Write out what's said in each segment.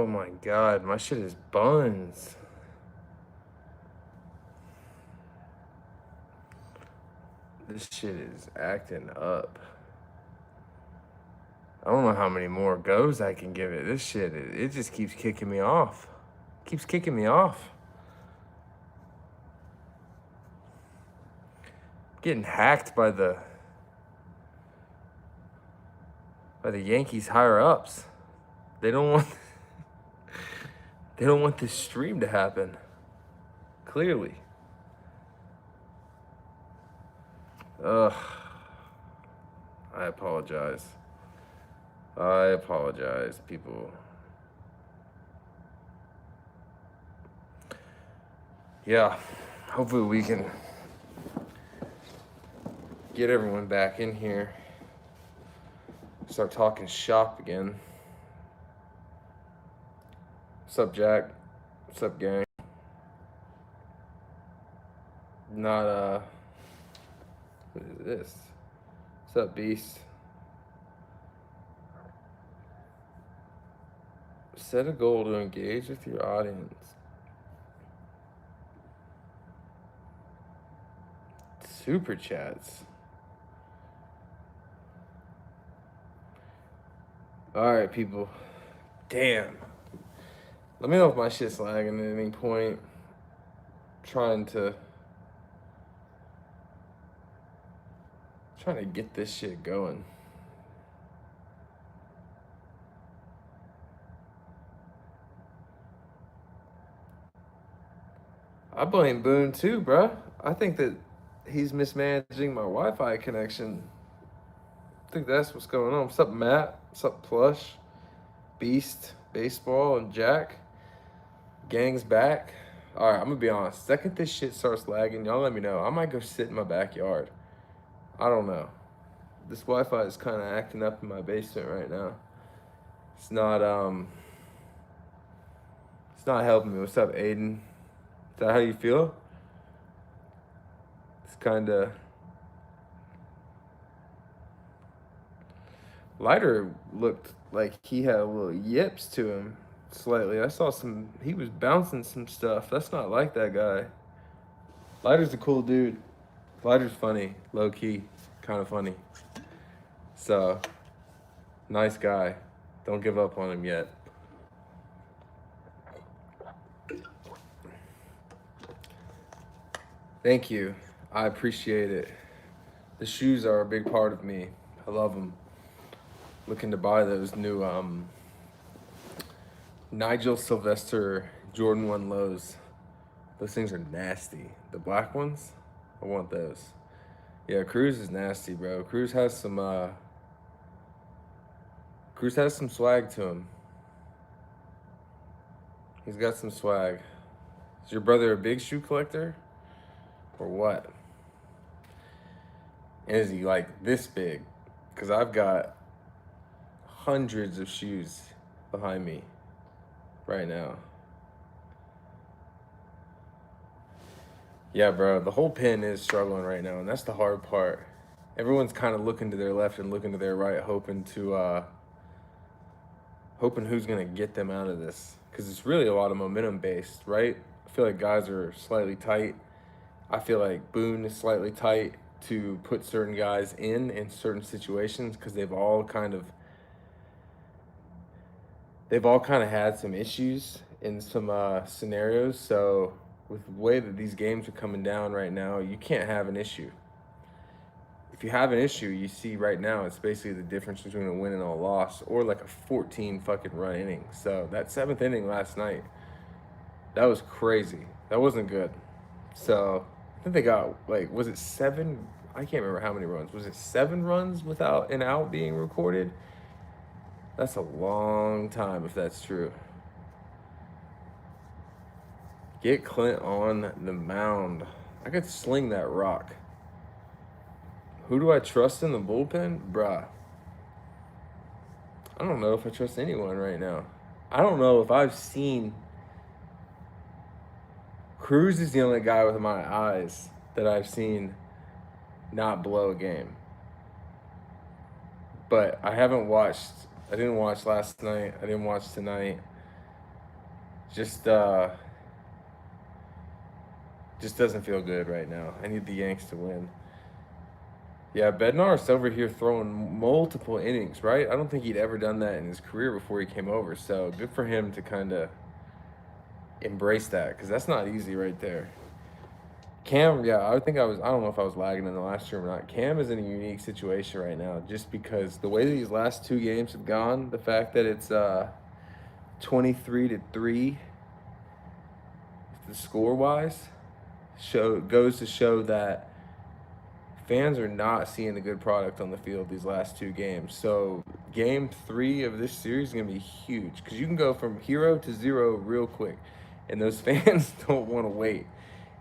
Oh my God, my shit is buns. This shit is acting up. I don't know how many more goes I can give it. This shit, it just keeps kicking me off. Keeps kicking me off. Getting hacked by the Yankees higher ups. They don't want they don't want this stream to happen. Clearly. Ugh. I apologize. I apologize, people. Yeah, hopefully we can get everyone back in here. Start talking shop again. What's up, Jack? What's up, gang? Not, what is this? What's up, Beast? Set a goal to engage with your audience. Super chats. Alright, people. Damn. Let me know if my shit's lagging at any point. Trying to get this shit going. I blame Boone too, bruh. I think that he's mismanaging my Wi-Fi connection. I think that's what's going on. What's up, Matt? What's up, Plush? Beast, Baseball, and Jack. Gang's back. All right, I'm gonna be honest. Second this shit starts lagging, y'all let me know. I might go sit in my backyard. I don't know. This Wi-Fi is kind of acting up in my basement right now. It's not helping me. What's up, Aiden? Is that how you feel? It's kind of... Lighter looked like he had a little yips to him slightly. I saw some... He was bouncing some stuff. That's not like that guy. Lighter's a cool dude. Lighter's funny. Low-key. Kind of funny. So, nice guy. Don't give up on him yet. Thank you. I appreciate it. The shoes are a big part of me. I love them. Looking to buy those new Nigel Sylvester Jordan 1 lows. Those things are nasty. The black ones, I want those. Yeah, Cruz is nasty, bro. Cruz has some swag to him. He's got some swag. Is your brother a big shoe collector? Or what? And is he like this big? Because I've got hundreds of shoes behind me right now. Yeah, bro, the whole pin is struggling right now, and that's the hard part. Everyone's kind of looking to their left and looking to their right, hoping who's gonna get them out of this. Because it's really a lot of momentum based, right? I feel like guys are slightly tight. I feel like Boone is slightly tight to put certain guys in certain situations because they've all kind of had some issues in some scenarios. So with the way that these games are coming down right now, you can't have an issue. If you have an issue, you see right now, it's basically the difference between a win and a loss, or like a 14 fucking run inning. So that 7th inning last night, that was crazy. That wasn't good. So I think they got, like, was it 7? I can't remember how many runs. Was it 7 runs without an out being recorded? That's a long time if that's true. Get Clint on the mound. I could sling that rock. Who do I trust in the bullpen? Bruh. I don't know if I trust anyone right now. I don't know if I've seen... Cruz is the only guy with my eyes that I've seen not blow a game. But I haven't watched... I didn't watch last night. I didn't watch tonight. just doesn't feel good right now. I need the Yanks to win. Yeah, Bednar's over here throwing multiple innings, right? I don't think he'd ever done that in his career before he came over. So good for him to kind of embrace that, because that's not easy right there. Cam, yeah, I don't know if I was lagging in the last stream or not. Cam is in a unique situation right now just because the way these last two games have gone, the fact that it's 23-3, the score wise, goes to show that fans are not seeing a good product on the field these last two games. So game 3 of this series is gonna be huge because you can go from hero to zero real quick, and those fans don't want to wait.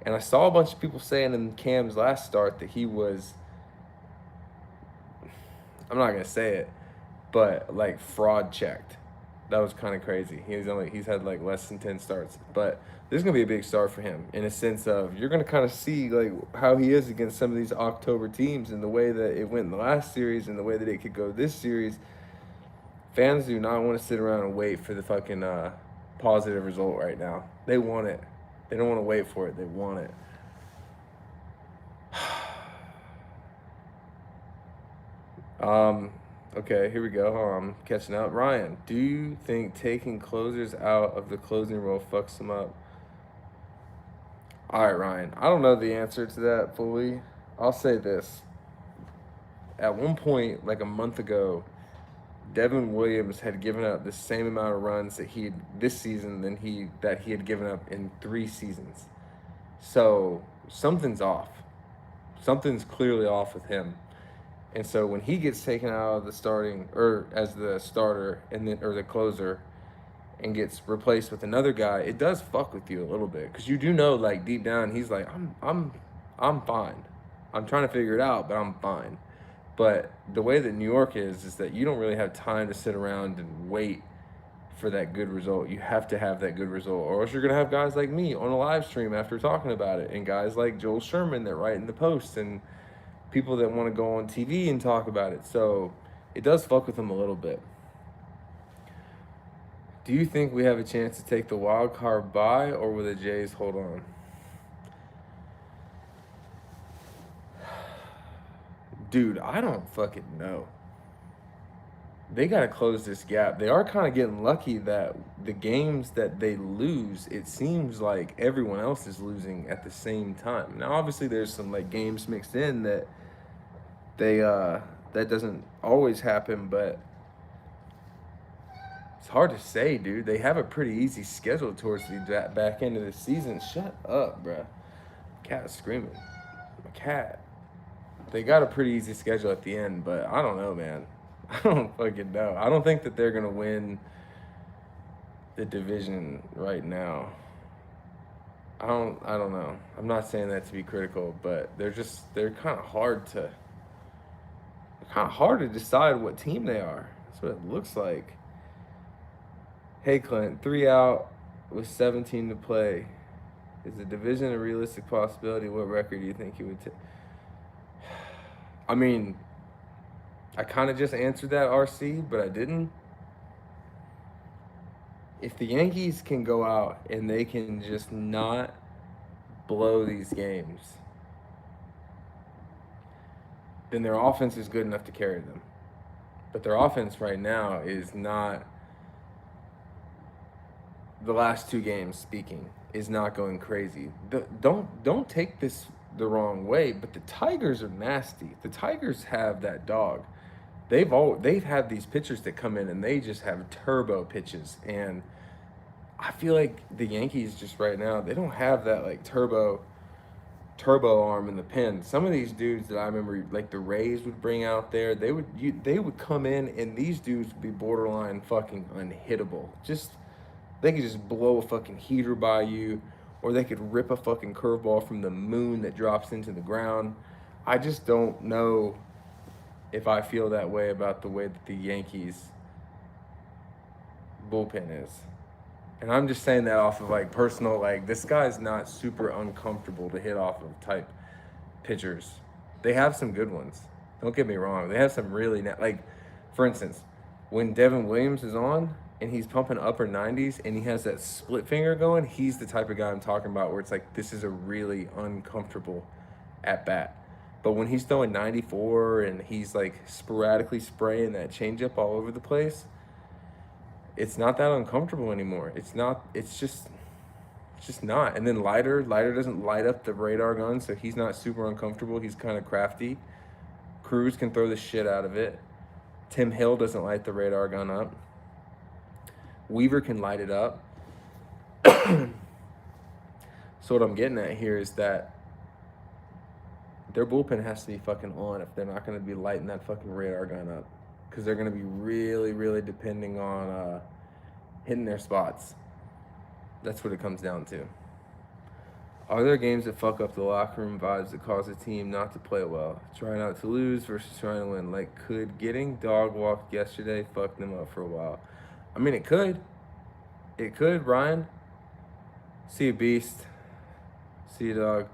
And I saw a bunch of people saying in Cam's last start that he was, I'm not gonna say it, but like fraud checked. That was kind of crazy. He's had like less than 10 starts, but this is gonna be a big start for him in a sense of you're gonna kind of see like how he is against some of these October teams and the way that it went in the last series and the way that it could go this series. Fans do not want to sit around and wait for the fucking positive result right now. They want it. They don't want to wait for it. They want it. Okay, here we go. I'm catching up. Ryan, do you think taking closers out of the closing role fucks them up? All right, Ryan. I don't know the answer to that fully. I'll say this. At one point, like a month ago, Devin Williams had given up the same amount of runs that he had this season that he had given up in 3 seasons. So something's off. Something's clearly off with him. And so when he gets taken out of the starting or as the starter and then or the closer and gets replaced with another guy, it does fuck with you a little bit because you do know like deep down he's like I'm fine. I'm trying to figure it out, but I'm fine. But the way that New York is that you don't really have time to sit around and wait for that good result. You have to have that good result, or else you're gonna have guys like me on a live stream after talking about it, and guys like Joel Sherman that write in the posts, and people that want to go on TV and talk about it. So it does fuck with them a little bit. Do you think we have a chance to take the wild card bye, or will the Jays hold on? Dude, I don't fucking know. They got to close this gap. They are kind of getting lucky that the games that they lose, it seems like everyone else is losing at the same time. Now, obviously, there's some like games mixed in that that doesn't always happen, but it's hard to say, dude. They have a pretty easy schedule towards the back end of the season. Shut up, bruh. Cat screaming. My cat. They got a pretty easy schedule at the end, but I don't know, man. I don't fucking know. I don't think that they're gonna win the division right now. I don't know. I'm not saying that to be critical, but they're kind of hard to decide what team they are. That's what it looks like. Hey Clint, 3 out with 17 to play. Is the division a realistic possibility? What record do you think he would take? I mean, I kind of just answered that, RC, but I didn't. If the Yankees can go out and they can just not blow these games, then their offense is good enough to carry them. But their offense right now is not, the last 2 games speaking, is not going crazy. Don't take this the wrong way, but the Tigers are nasty. The Tigers have that dog. They've had these pitchers that come in and they just have turbo pitches, and I feel like the Yankees just right now, they don't have that like turbo arm in the pen. Some of these dudes that I remember like the Rays would bring out there, they would come in and these dudes would be borderline fucking unhittable. They could just blow a fucking heater by you, or they could rip a fucking curveball from the moon that drops into the ground. I just don't know if I feel that way about the way that the Yankees bullpen is. And I'm just saying that off of like personal, like this guy's not super uncomfortable to hit off of type pitchers. They have some good ones. Don't get me wrong. They have some really, like, for instance, when Devin Williams is on, and he's pumping upper 90s and he has that split finger going, he's the type of guy I'm talking about where it's like, this is a really uncomfortable at bat. But when he's throwing 94 and he's like sporadically spraying that changeup all over the place, it's not that uncomfortable anymore. It's just not. And then Leiter doesn't light up the radar gun, so he's not super uncomfortable. He's kind of crafty. Cruz can throw the shit out of it. Tim Hill doesn't light the radar gun up. Weaver can light it up. So what I'm getting at here is that their bullpen has to be fucking on if they're not going to be lighting that fucking radar gun up, because they're going to be really, really depending on hitting their spots. That's what it comes down to. Are there games that fuck up the locker room vibes that cause a team not to play well? Try not to lose versus trying to win. Like, could getting dog walked yesterday fuck them up for a while? I mean, it could. It could, Ryan. See you, Beast. See you, dog.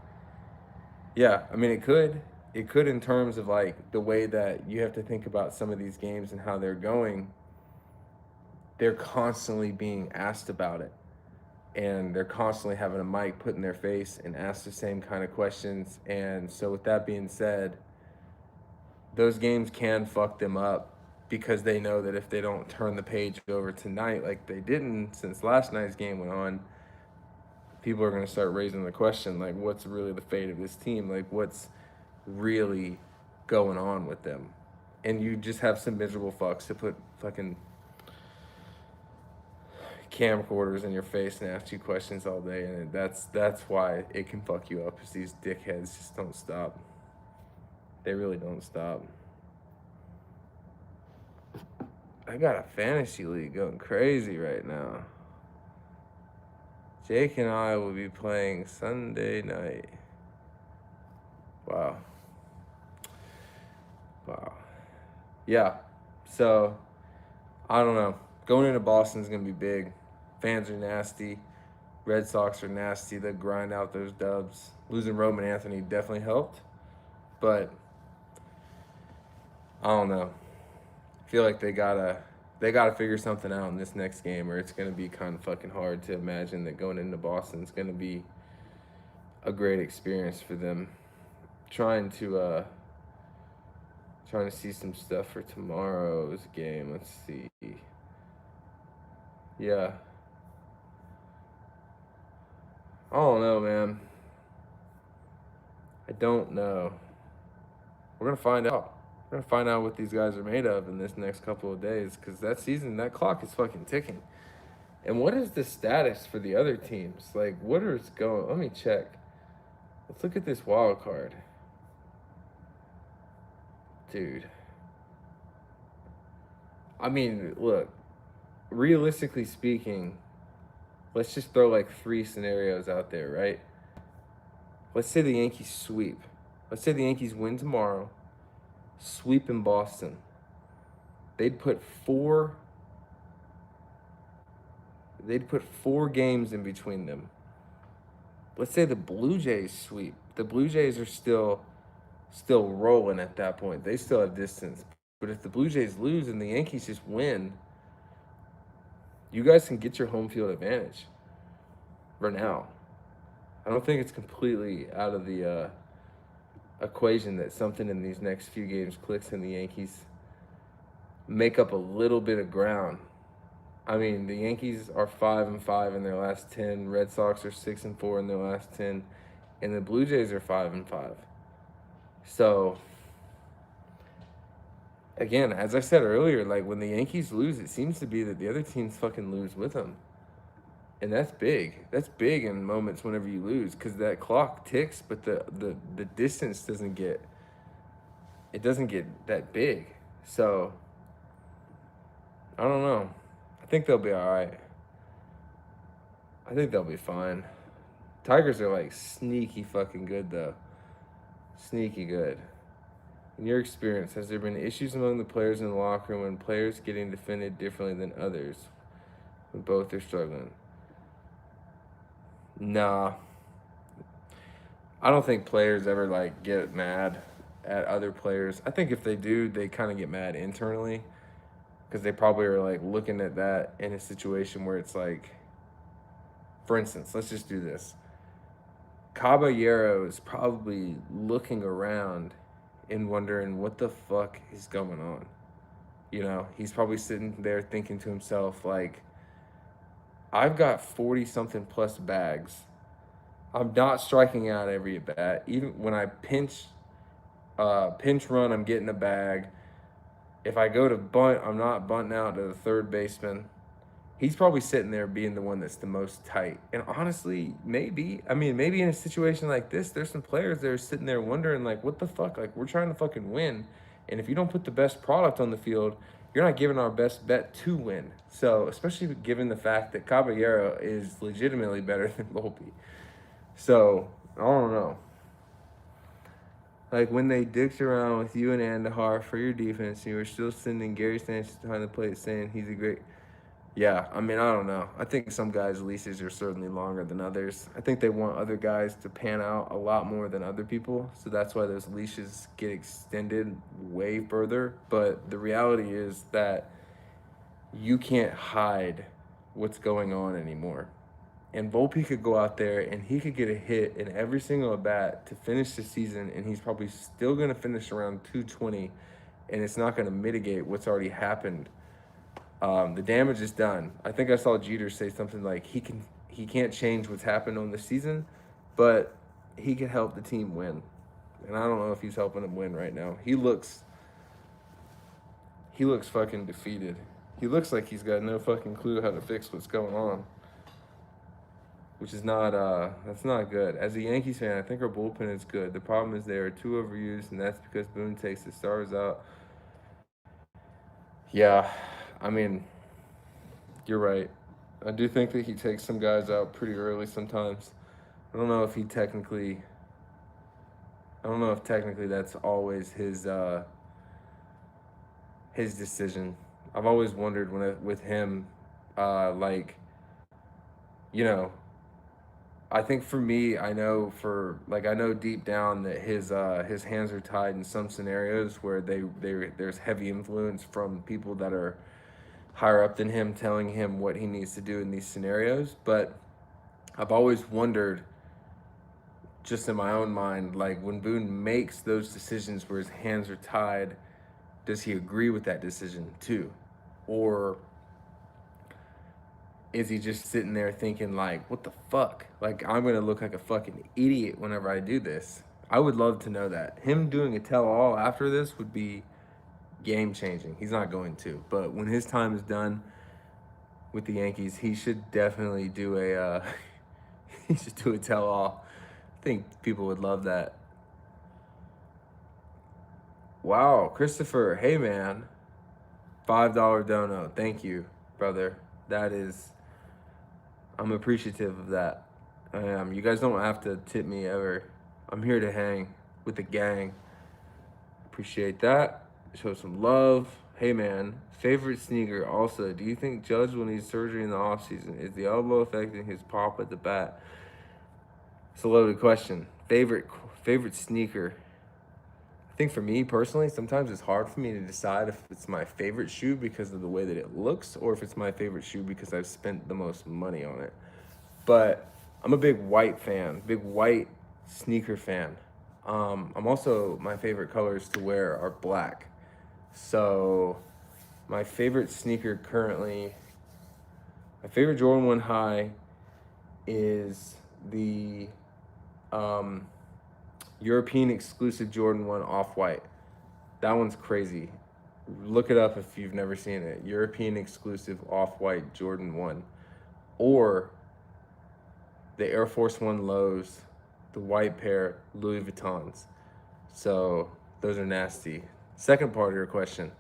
Yeah, I mean, it could. It could in terms of, like, the way that you have to think about some of these games and how they're going. They're constantly being asked about it. And they're constantly having a mic put in their face and ask the same kind of questions. And so with that being said, those games can fuck them up because they know that if they don't turn the page over tonight like they didn't since last night's game went on, people are going to start raising the question, like, what's really the fate of this team? Like, what's really going on with them? And you just have some miserable fucks to put fucking camcorders in your face and ask you questions all day, and that's why it can fuck you up, is these dickheads just don't stop. They really don't stop. I got a fantasy league going crazy right now. Jake and I will be playing Sunday night. Wow. Yeah, so I don't know. Going into Boston is going to be big. Fans are nasty. Red Sox are nasty. They grind out those dubs. Losing Roman Anthony definitely helped. But I don't know. I feel like they gotta figure something out in this next game, or it's gonna be kind of fucking hard to imagine that going into Boston is gonna be a great experience for them. Trying to see some stuff for tomorrow's game. Let's see. Yeah. I don't know, man. I don't know. We're gonna find out. We're gonna find out what these guys are made of in this next couple of days, because that clock is fucking ticking. And what is the status for the other teams? Like, what is going? Let me check. Let's look at this wild card, dude. I mean, look. Realistically speaking, let's just throw like 3 scenarios out there, right? Let's say the Yankees sweep. Let's say the Yankees win tomorrow, sweep in Boston. They'd put 4 games in between them. Let's say the Blue Jays sweep. The Blue Jays are still rolling at that point. They still have distance. But if the Blue Jays lose and the Yankees just win, you guys can get your home field advantage for now. I don't think it's completely out of the equation that something in these next few games clicks and the Yankees make up a little bit of ground. I mean, the Yankees are 5-5 in their last 10. Red Sox are 6-4 in their last 10, and the Blue Jays are 5-5. So, again, as I said earlier, like, when the Yankees lose, it seems to be that the other teams fucking lose with them. And that's big. That's big in moments whenever you lose, because that clock ticks, but the distance doesn't get that big. So, I don't know. I think they'll be all right. I think they'll be fine. Tigers are, like, sneaky fucking good, though. Sneaky good. In your experience, has there been issues among the players in the locker room when players getting defended differently than others when both are struggling? Nah. I don't think players ever, like, get mad at other players. I think if they do, they kind of get mad internally. because they probably are like looking at that in a situation where it's like, for instance, let's just do this. Caballero is probably looking around and wondering what the fuck is going on. You know, he's probably sitting there thinking to himself, like, I've got 40 something plus bags. I'm not striking out every at bat. Even when I pinch run, I'm getting a bag. If I go to bunt, I'm not bunting out to the third baseman. He's probably sitting there being the one that's the most tight. And honestly, maybe, I mean, maybe in a situation like this, there's some players that are sitting there wondering, like, what the fuck? Like, we're trying to fucking win. And if you don't put the best product on the field, you're not giving our best bet to win. So, especially given the fact that Caballero is legitimately better than Volpe. So, I don't know. Like when they dicked around with you and Andahar for your defense, you were still sending Gary Sanchez behind the plate saying he's a great. Yeah, I mean, I don't know. I think some guys' leashes are certainly longer than others. I think they want other guys to pan out a lot more than other people. So that's why those leashes get extended way further. But the reality is that you can't hide what's going on anymore. And Volpe could go out there and he could get a hit in every single at bat to finish the season, and he's probably still going to finish around 220, and it's not going to mitigate what's already happened. The damage is done. I think I saw Jeter say something like he can't change what's happened on the season, but he can help the team win. And I don't know if he's helping them win right now. He looks fucking defeated. He looks like he's got no fucking clue how to fix what's going on, which is not that's not good. As a Yankees fan, I think our bullpen is good. The problem is they are too overused, and that's because Boone takes the stars out. Yeah, I mean, you're right. I do think that he takes some guys out pretty early sometimes. I don't know if he technically. I don't know if technically that's always his decision. I've always wondered with him, like, you know, I think for me, I know deep down that his hands are tied in some scenarios where there's heavy influence from people that are higher up than him telling him what he needs to do in these scenarios. But I've always wondered, just in my own mind, like when Boone makes those decisions where his hands are tied, does he agree with that decision too? Or is he just sitting there thinking like, what the fuck? Like, I'm going to look like a fucking idiot whenever I do this. I would love to know that. Him doing a tell-all after this would be game-changing. He's not going to. But when his time is done with the Yankees, he should definitely do he should do a tell-all. I think people would love that. Wow, Christopher, hey man. $5 dono. Thank you, brother. I'm appreciative of that. I am. You guys don't have to tip me ever. I'm here to hang with the gang. Appreciate that. Show some love. Hey man, favorite sneaker also. Do you think Judge will need surgery in the offseason? Is the elbow affecting his pop at the bat? It's a loaded question. Favorite sneaker. I think for me personally, sometimes it's hard for me to decide if it's my favorite shoe because of the way that it looks or if it's my favorite shoe because I've spent the most money on it. But I'm a big white fan, big white sneaker fan. I'm also, my favorite colors to wear are black. So my favorite sneaker currently, my favorite Jordan 1 High is the European exclusive Jordan 1 Off-White. That one's crazy. Look it up if you've never seen it. European exclusive Off-White Jordan 1. Or the Air Force One lows, the white pair Louis Vuittons. So those are nasty. Second part of your question.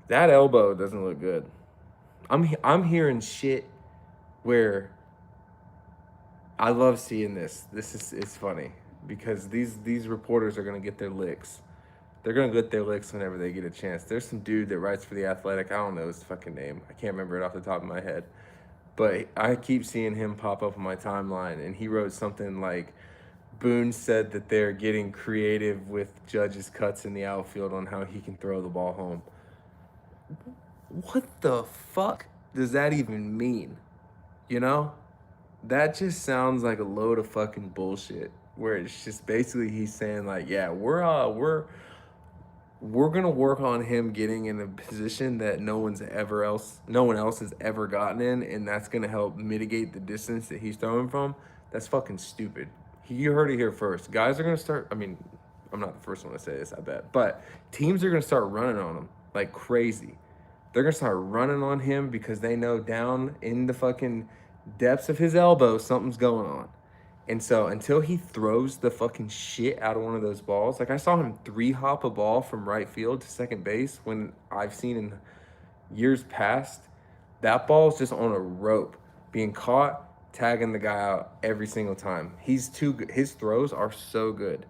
That elbow doesn't look good. I'm hearing shit where I love seeing this. It's funny because these reporters are gonna get their licks. They're gonna get their licks whenever they get a chance. There's some dude that writes for The Athletic. I don't know his fucking name. I can't remember it off the top of my head. But I keep seeing him pop up on my timeline, and he wrote something like, Boone said that they're getting creative with Judge's cuts in the outfield on how he can throw the ball home. what the fuck does that even mean? You know? That just sounds like a load of fucking bullshit. Where it's just basically he's saying like, yeah, we're gonna work on him getting in a position that no one else has ever gotten in, and that's gonna help mitigate the distance that he's throwing from. That's fucking stupid. You heard it here first. Guys are gonna start. I mean, I'm not the first one to say this, I bet, but teams are gonna start running on him like crazy. They're gonna start running on him because they know down in the fucking depths of his elbow something's going on. And so until he throws the fucking shit out of one of those balls, like I saw him 3-hop a ball from right field to second base when I've seen in years past, that ball's just on a rope, being caught, tagging the guy out every single time. He's too good. His throws are so good.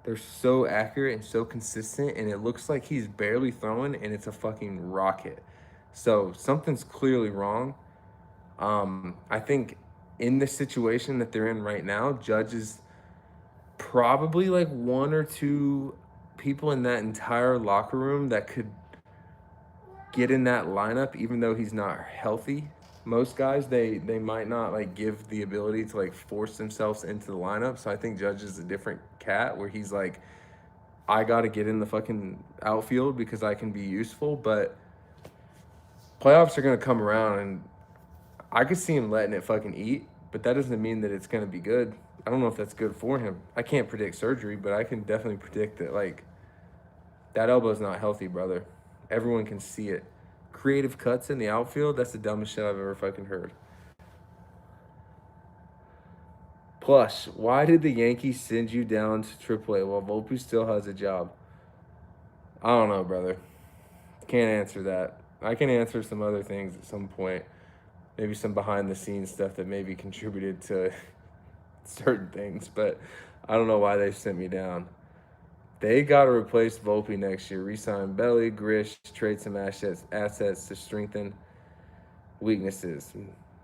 They're so accurate and so consistent, and it looks like he's barely throwing, and it's a fucking rocket. So something's clearly wrong. I think in the situation that they're in right now, Judge is probably like one or two people in that entire locker room that could get in that lineup, even though he's not healthy. Most guys, they might not like give the ability to like force themselves into the lineup. So I think Judge is a different cat where he's like, I got to get in the fucking outfield because I can be useful. But playoffs are gonna come around, and I could see him letting it fucking eat, but that doesn't mean that it's gonna be good. I don't know if that's good for him. I can't predict surgery, but I can definitely predict that like that elbow's not healthy, brother. Everyone can see it. Creative cuts in the outfield, that's the dumbest shit I've ever fucking heard. Plus, why did the Yankees send you down to AAA while Volpe still has a job? I don't know, brother. Can't answer that. I can answer some other things at some point. Maybe some behind the scenes stuff that maybe contributed to certain things, but I don't know why they sent me down. They got to replace Volpe next year. Resign Belly, Grish, trade some assets to strengthen weaknesses.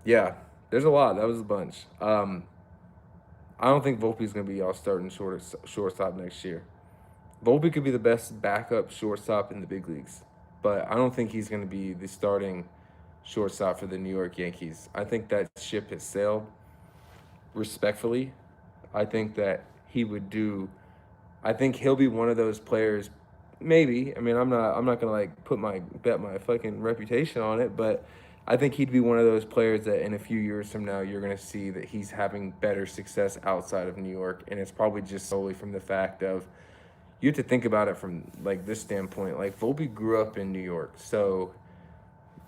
Yeah, there's a lot. That was a bunch. I don't think Volpe's going to be y'all starting shortstop next year. Volpe could be the best backup shortstop in the big leagues, but I don't think he's going to be the starting shortstop for the New York Yankees. I think that ship has sailed. Respectfully, I think that he would do. I think he'll be one of those players. Maybe. I mean, I'm not gonna like bet my fucking reputation on it, but I think he'd be one of those players that in a few years from now you're gonna see that he's having better success outside of New York, and it's probably just solely from the fact of you have to think about it from like this standpoint. Like Volpe grew up in New York, so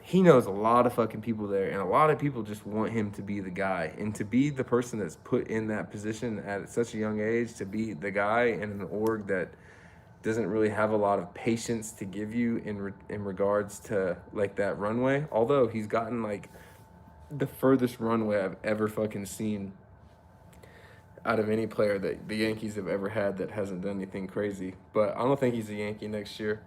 he knows a lot of fucking people there, and a lot of people just want him to be the guy and to be the person that's put in that position at such a young age, to be the guy in an org that doesn't really have a lot of patience to give you in regards to like that runway. Although he's gotten like the furthest runway I've ever fucking seen out of any player that the Yankees have ever had that hasn't done anything crazy. But I don't think he's a Yankee next year.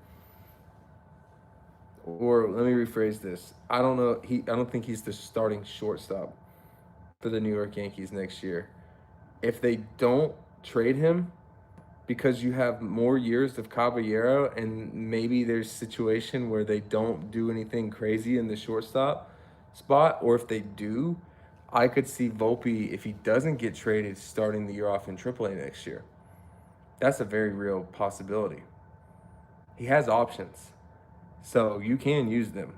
Or let me rephrase this. I don't know. I don't think he's the starting shortstop for the New York Yankees next year. If they don't trade him because you have more years of Caballero, and maybe there's a situation where they don't do anything crazy in the shortstop spot, or if they do, I could see Volpe, if he doesn't get traded, starting the year off in AAA next year. That's a very real possibility. He has options, so you can use them.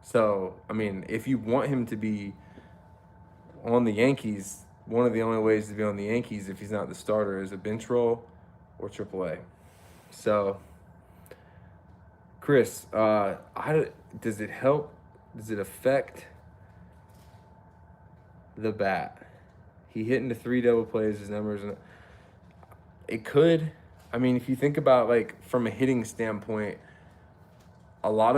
So, I mean, if you want him to be on the Yankees, one of the only ways to be on the Yankees if he's not the starter is a bench role or AAA. So, Chris, does it help? Does it affect the bat? He hit into 3 double plays. His numbers, and it could. I mean, if you think about like from a hitting standpoint, a lot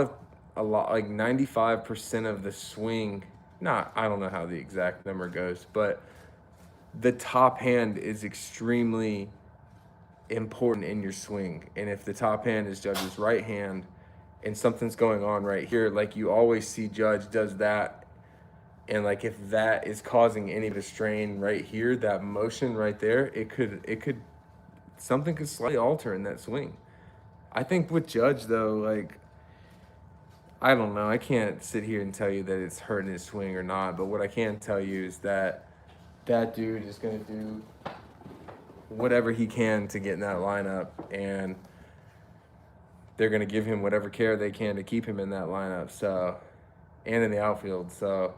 like 95% of the swing. Not, I don't know how the exact number goes, but the top hand is extremely important in your swing. And if the top hand is Judge's right hand and something's going on right here, like you always see Judge does that. And like if that is causing any of the strain right here, that motion right there, something could slightly alter in that swing. I think with Judge though, like I don't know. I can't sit here and tell you that it's hurting his swing or not, but what I can tell you is that that dude is going to do whatever he can to get in that lineup, and they're going to give him whatever care they can to keep him in that lineup. So, and in the outfield. So,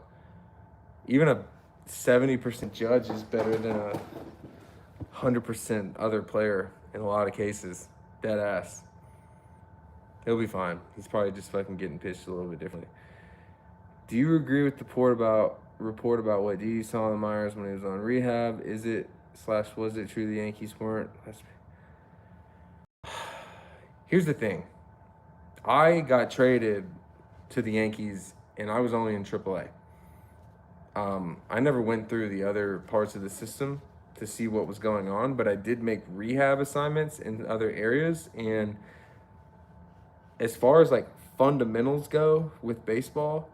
even a 70% Judge is better than a 100% other player in a lot of cases. Dead ass. He'll be fine. He's probably just fucking getting pitched a little bit differently. Do you agree with the report about what Didi saw in the Myers when he was on rehab? Is it / was it true the Yankees weren't? Here's the thing. I got traded to the Yankees and I was only in AAA. I never went through the other parts of the system to see what was going on, but I did make rehab assignments in other areas. And as far as like fundamentals go with baseball,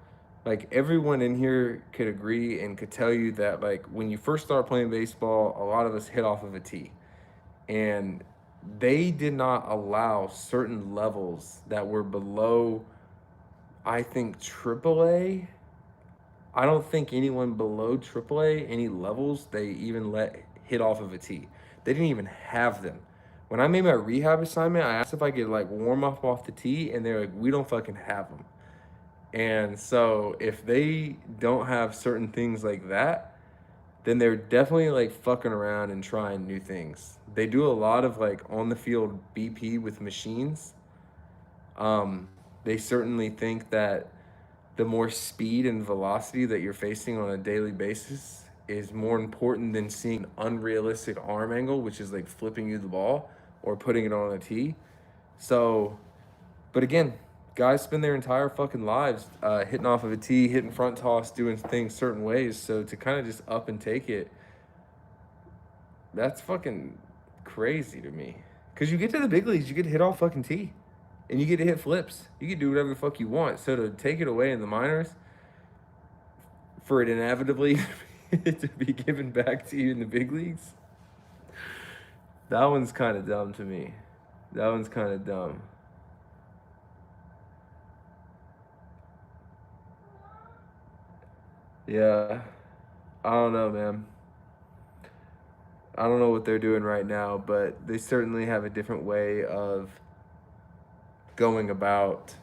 like everyone in here could agree and could tell you that like when you first start playing baseball, a lot of us hit off of a tee. And they did not allow certain levels that were below, I think, AAA. I don't think anyone below AAA, any levels, they even let hit off of a tee. They didn't even have them. When I made my rehab assignment, I asked if I could like warm up off the tee, and they're like, we don't fucking have them. And so if they don't have certain things like that, then they're definitely like fucking around and trying new things. They do a lot of like on the field BP with machines. They certainly think that the more speed and velocity that you're facing on a daily basis is more important than seeing an unrealistic arm angle, which is like flipping you the ball or putting it on a tee. So, but again, guys spend their entire fucking lives hitting off of a tee, hitting front toss, doing things certain ways. So to kind of just up and take it, that's fucking crazy to me. Because you get to the big leagues, you get to hit off fucking tee. And you get to hit flips. You can do whatever the fuck you want. So to take it away in the minors, for it inevitably to be given back to you in the big leagues, that one's kind of dumb to me. That one's kind of dumb. Yeah. I don't know, man. I don't know what they're doing right now, but they certainly have a different way of going about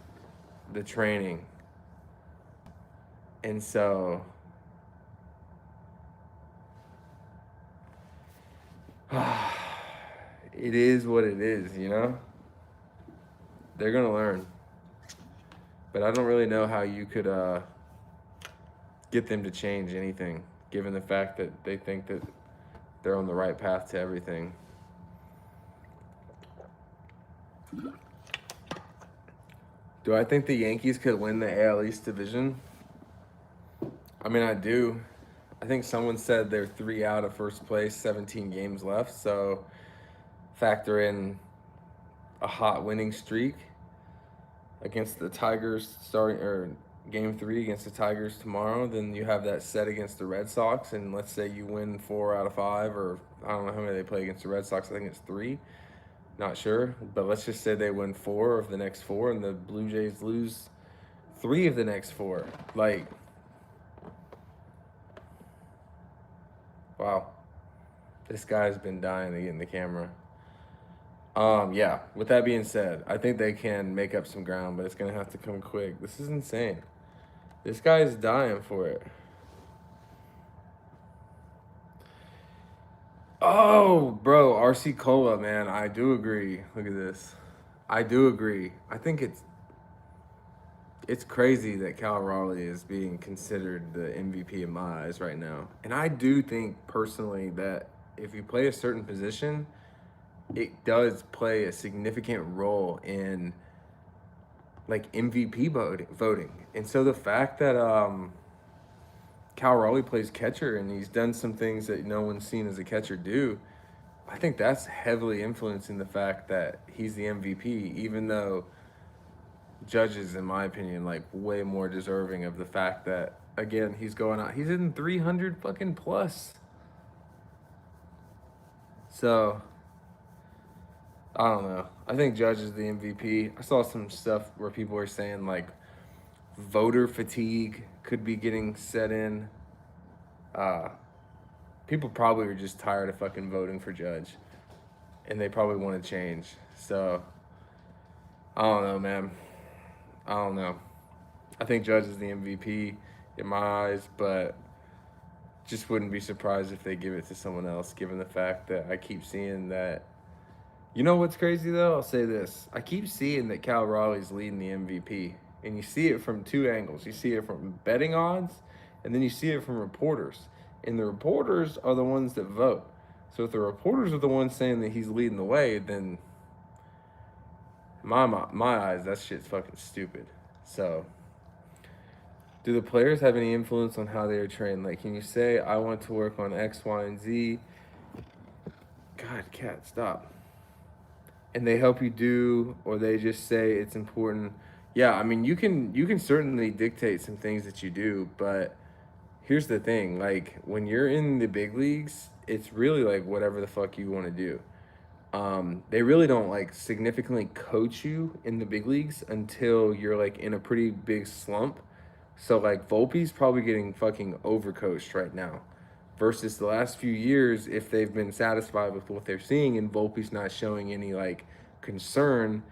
the training. And so it is what it is, you know? They're going to learn. But I don't really know how you could get them to change anything, given the fact that they think that they're on the right path to everything. Do I think the Yankees could win the AL East division? I mean, I do. I think someone said they're 3 out of first place, 17 games left. So factor in a hot winning streak against the Tigers starting, or game 3 against the Tigers tomorrow. Then you have that set against the Red Sox. And let's say you win 4 out of 5, or I don't know how many they play against the Red Sox. I think it's 3. Not sure. But let's just say they win 4 of the next 4 and the Blue Jays lose 3 of the next 4. Like, wow. This guy's been dying to get in the camera. Yeah, with that being said, I think they can make up some ground, but it's going to have to come quick. This is insane. This guy is dying for it. Oh, bro, RC Cola, man. I do agree. Look at this. I do agree. I think it's crazy that Cal Raleigh is being considered the MVP in my eyes right now. And I do think personally that if you play a certain position, it does play a significant role in like MVP voting. And so the fact that Cal Raleigh plays catcher and he's done some things that no one's seen as a catcher do, I think that's heavily influencing the fact that he's the MVP, even though Judge is, in my opinion, like way more deserving of the fact that, again, he's going out, he's in 300 fucking plus. So I don't know. I think Judge is the MVP. I saw some stuff where people were saying like Voter fatigue could be getting set in. Uh, People probably are just tired of fucking voting for Judge, and they probably want to change. So I don't know, man. I don't know. I think Judge is the MVP in my eyes, but just wouldn't be surprised if they give it to someone else, given the fact that I keep seeing that. You know what's crazy though? I'll say this. I keep seeing that Cal Raleigh's leading the MVP. And you see it from two angles. You see it from betting odds, and then you see it from reporters. And the reporters are the ones that vote. So if the reporters are the ones saying that he's leading the way, then in my eyes, that shit's fucking stupid. So do the players have any influence on how they are trained? Like, can you say, I want to work on X, Y, and Z? God, cat, stop. And they help you do, or they just say it's important. Yeah, I mean, you can certainly dictate some things that you do, but here's the thing, like when you're in the big leagues, it's really like whatever the fuck you want to do. They really don't like significantly coach you in the big leagues until you're like in a pretty big slump. So like Volpe's probably getting fucking overcoached right now versus the last few years if they've been satisfied with what they're seeing and Volpe's not showing any like concern,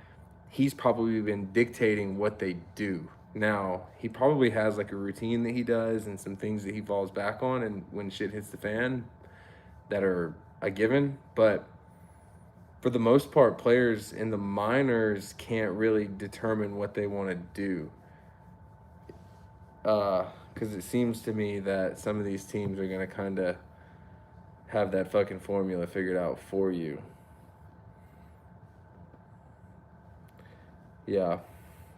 he's probably been dictating what they do. Now, he probably has like a routine that he does and some things that he falls back on and when shit hits the fan that are a given, but for the most part, players in the minors can't really determine what they want to do. Because it seems to me that some of these teams are going to kind of have that fucking formula figured out for you. Yeah,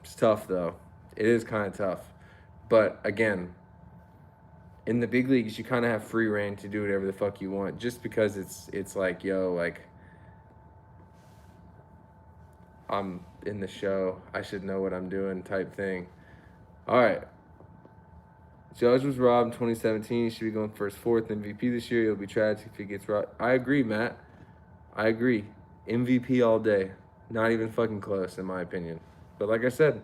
it's tough though. It is kind of tough. But again, in the big leagues, you kind of have free reign to do whatever the fuck you want just because it's like, yo, like, I'm in the show. I should know what I'm doing type thing. All right. Judge was robbed in 2017. He should be going for his fourth MVP this year. It'll be tragic if he gets robbed. I agree, Matt. I agree. MVP all day. Not even fucking close, in my opinion. But like I said,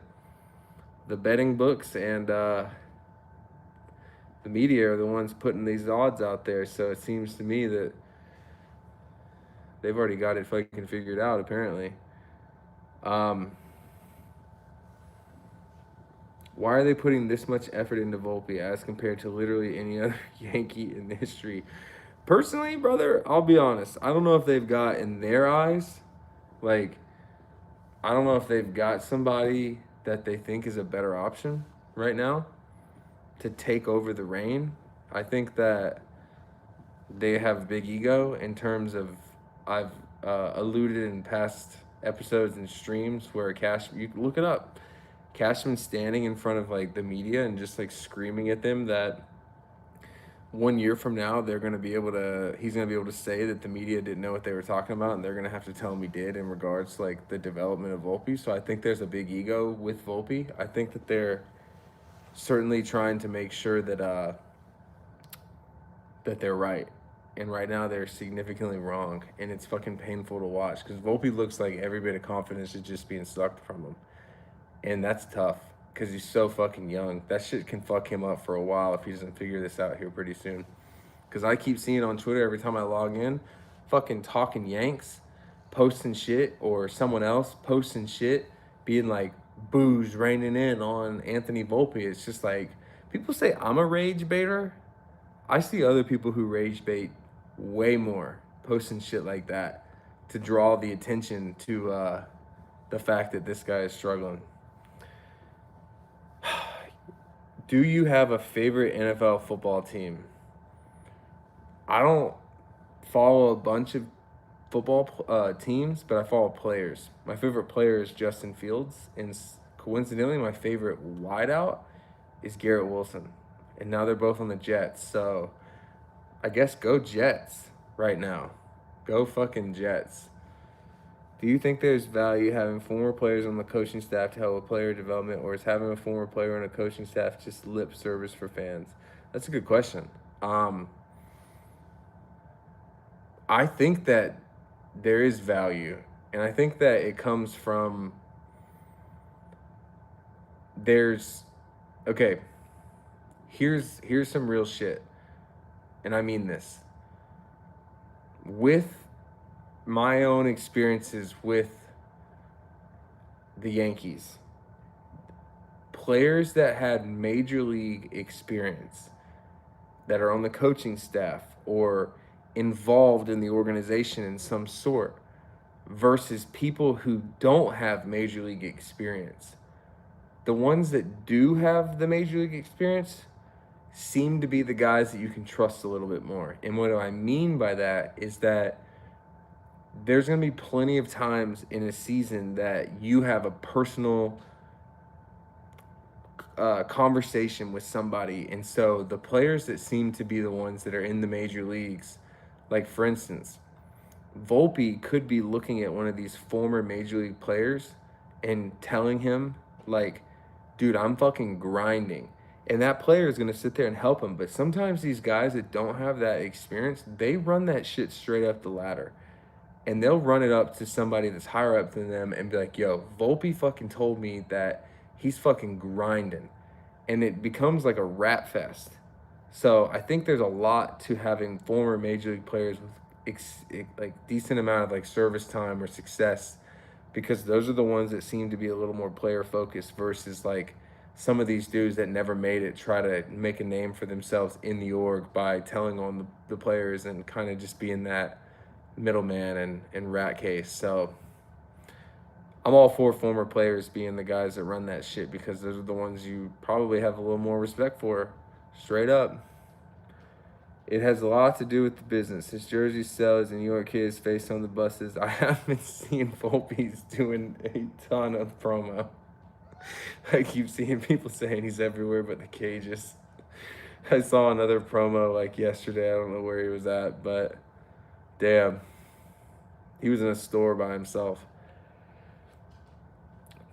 the betting books and the media are the ones putting these odds out there. So it seems to me that they've already got it fucking figured out, apparently. Why are they putting this much effort into Volpe as compared to literally any other Yankee in history? Personally, brother, I'll be honest. I don't know if they've got in their eyes, like, I don't know if they've got somebody that they think is a better option right now to take over the reign. I think that they have big ego in terms of, I've alluded in past episodes and streams where you can look it up. Cashman standing in front of like the media and just like screaming at them that 1 year from now he's gonna be able to say that the media didn't know what they were talking about and they're gonna have to tell him he did in regards to like the development of Volpe. So I think there's a big ego with Volpe. I think that they're certainly trying to make sure that they're right. And right now they're significantly wrong, and it's fucking painful to watch because Volpe looks like every bit of confidence is just being sucked from him. And that's tough because he's so fucking young. That shit can fuck him up for a while if he doesn't figure this out here pretty soon. Because I keep seeing on Twitter every time I log in, fucking talking Yanks, posting shit, or someone else posting shit, being like booze raining in on Anthony Volpe. It's just like, people say I'm a rage baiter. I see other people who rage bait way more, posting shit like that to draw the attention to the fact that this guy is struggling. Do you have a favorite NFL football team? I don't follow a bunch of football teams, but I follow players. My favorite player is Justin Fields, and coincidentally, my favorite wideout is Garrett Wilson. And now they're both on the Jets, so I guess go Jets right now. Go fucking Jets. Do you think there's value having former players on the coaching staff to help with player development, or is having a former player on a coaching staff just lip service for fans? That's a good question. I think that there is value, and I think that it comes from there's Okay, here's some real shit, and I mean this. With my own experiences with the Yankees, players that had major league experience, that are on the coaching staff or involved in the organization in some sort, versus people who don't have major league experience. The ones that do have the major league experience seem to be the guys that you can trust a little bit more. And what I mean by that is that there's going to be plenty of times in a season that you have a personal conversation with somebody. And so the players that seem to be the ones that are in the major leagues, like for instance, Volpe could be looking at one of these former major league players and telling him, like, dude, I'm fucking grinding. And that player is going to sit there and help him. But sometimes these guys that don't have that experience, they run that shit straight up the ladder. And they'll run it up to somebody that's higher up than them and be like, yo, Volpe fucking told me that he's fucking grinding. And it becomes like a rat fest. So I think there's a lot to having former major league players with like decent amount of like service time or success, because those are the ones that seem to be a little more player focused versus like some of these dudes that never made it try to make a name for themselves in the org by telling on the players and kind of just being that middleman and rat case. So I'm all for former players being the guys that run that shit, because those are the ones you probably have a little more respect for, straight up. It has a lot to do with the business. His jersey sells and New York kids face on the buses. I haven't seen Volpe's doing a ton of promo. I keep seeing people saying he's everywhere but the cages. I saw another promo like yesterday. I don't know where he was at, but damn. He was in a store by himself.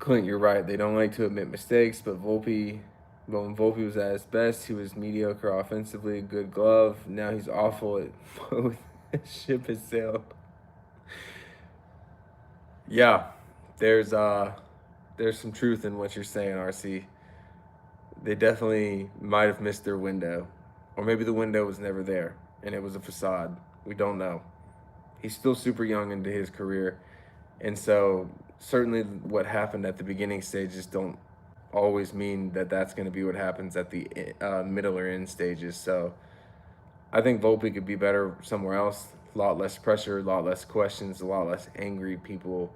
Clint, you're right. They don't like to admit mistakes, but when Volpe was at his best, he was mediocre offensively, good glove. Now he's awful at both. Ship has sailed. Yeah, there's some truth in what you're saying, RC. They definitely might have missed their window, or maybe the window was never there and it was a facade. We don't know. He's still super young into his career, and so certainly what happened at the beginning stages don't always mean that that's going to be what happens at the middle or end stages. So I think Volpe could be better somewhere else. A lot less pressure, a lot less questions, a lot less angry people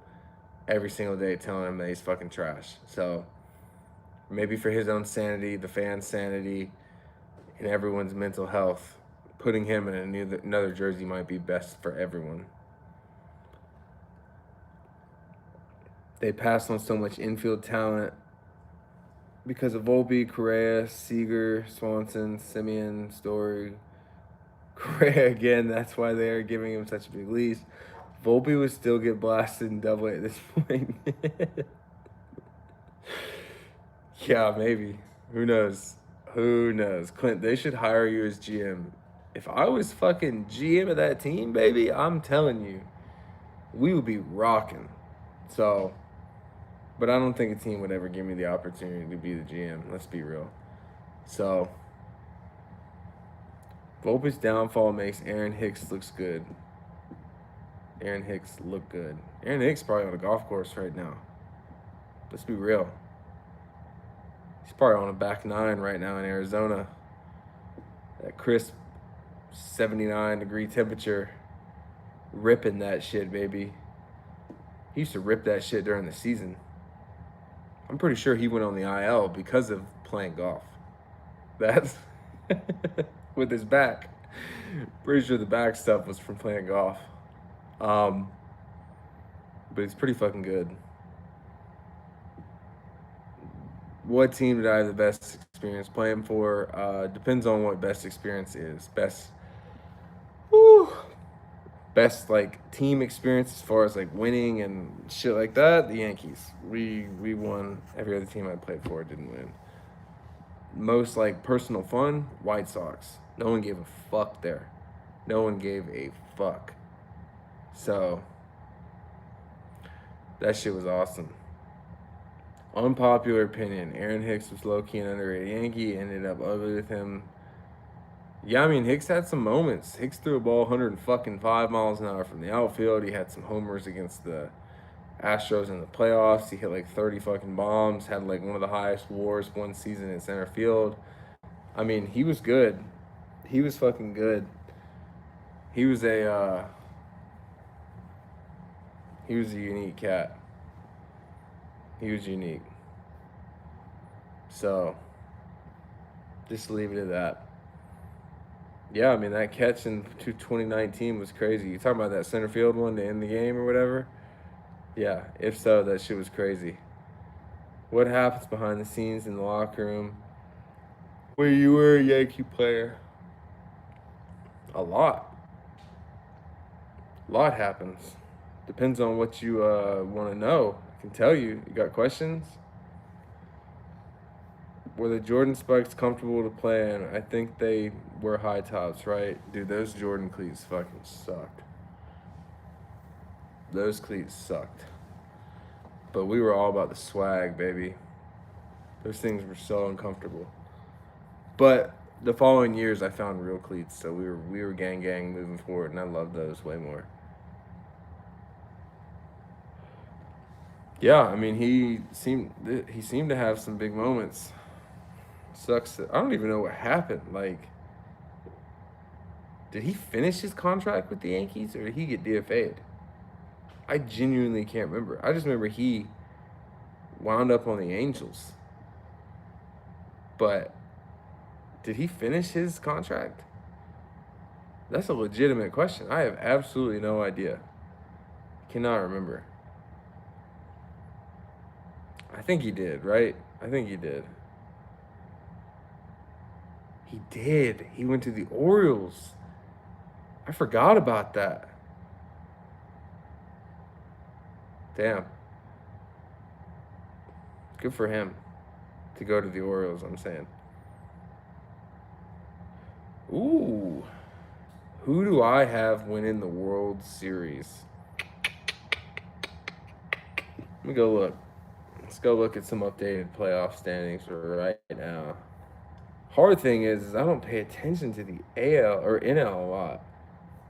every single day telling him that he's fucking trash. So maybe for his own sanity, the fans' sanity, and everyone's mental health, putting him in another jersey might be best for everyone. They passed on so much infield talent because of Volpe, Correa, Seager, Swanson, Simeon, Story. Correa again, that's why they are giving him such a big leash. Volpe would still get blasted in Double A at this point. Yeah, maybe. Who knows? Who knows? Clint, they should hire you as GM. If I was fucking GM of that team, baby, I'm telling you, we would be rocking. So, but I don't think a team would ever give me the opportunity to be the GM. Let's be real. So, Volpe's downfall makes Aaron Hicks looks good. Aaron Hicks look good. Aaron Hicks probably on a golf course right now. Let's be real. He's probably on a back nine right now in Arizona. That crisp 79-degree temperature. Ripping that shit, baby. He used to rip that shit during the season. I'm pretty sure he went on the IL because of playing golf. That's with his back. Pretty sure the back stuff was from playing golf. But he's pretty fucking good. What team did I have the best experience playing for? Depends on what best experience is. Best like team experience as far as like winning and shit like that. The Yankees. We won. Every other team I played for didn't win. Most like personal fun, White Sox. No one gave a fuck there. No one gave a fuck. So that shit was awesome. Unpopular opinion. Aaron Hicks was low-key an underrated Yankee. Ended up ugly with him. Yeah, I mean, Hicks had some moments. Hicks threw a ball 105 miles an hour from the outfield. He had some homers against the Astros in the playoffs. He hit like 30 fucking bombs. Had like one of the highest WARs one season in center field. I mean, he was good. He was fucking good. He was a unique cat. He was unique. So, just leave it at that. Yeah, I mean, that catch in 2019 was crazy. You talking about that center field one to end the game or whatever? Yeah, if so, that shit was crazy. What happens behind the scenes in the locker room when you were a Yankee player? A lot. A lot happens. Depends on what you want to know. I can tell you. You got questions? Were the Jordan spikes comfortable to play in? I think they were high tops, right? Dude, those Jordan cleats fucking sucked. Those cleats sucked. But we were all about the swag, baby. Those things were so uncomfortable. But the following years, I found real cleats, so we were gang moving forward, and I loved those way more. Yeah, I mean, he seemed to have some big moments. Sucks that I don't even know what happened. Like, did he finish his contract with the Yankees, or did he get DFA'd? I genuinely can't remember. I just remember he wound up on the Angels. But did he finish his contract? That's a legitimate question. I have absolutely no idea. Cannot remember. I think he did, right? I think he did. He did. He went to the Orioles. I forgot about that. Damn. Good for him to go to the Orioles, I'm saying. Ooh. Who do I have winning the World Series? Let me go look. Let's go look at some updated playoff standings right now. Hard thing is I don't pay attention to the AL or NL a lot.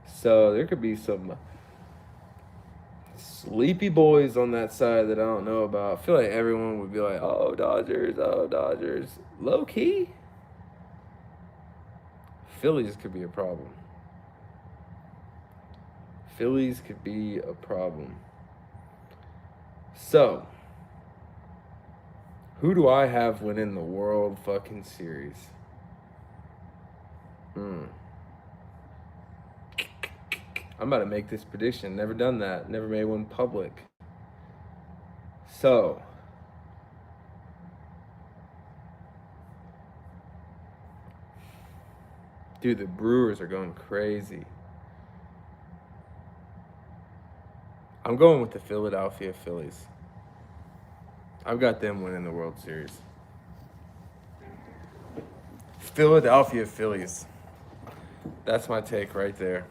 So there could be some sleepy boys on that side that I don't know about. I feel like everyone would be like, oh, Dodgers, oh, Dodgers. Low key, Phillies could be a problem. Phillies could be a problem. So, who do I have winning the World fucking Series? I'm about to make this prediction. Never done that. Never made one public. So, dude, the Brewers are going crazy. I'm going with the Philadelphia Phillies. I've got them winning the World Series. Philadelphia Phillies. That's my take right there.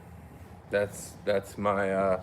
That's my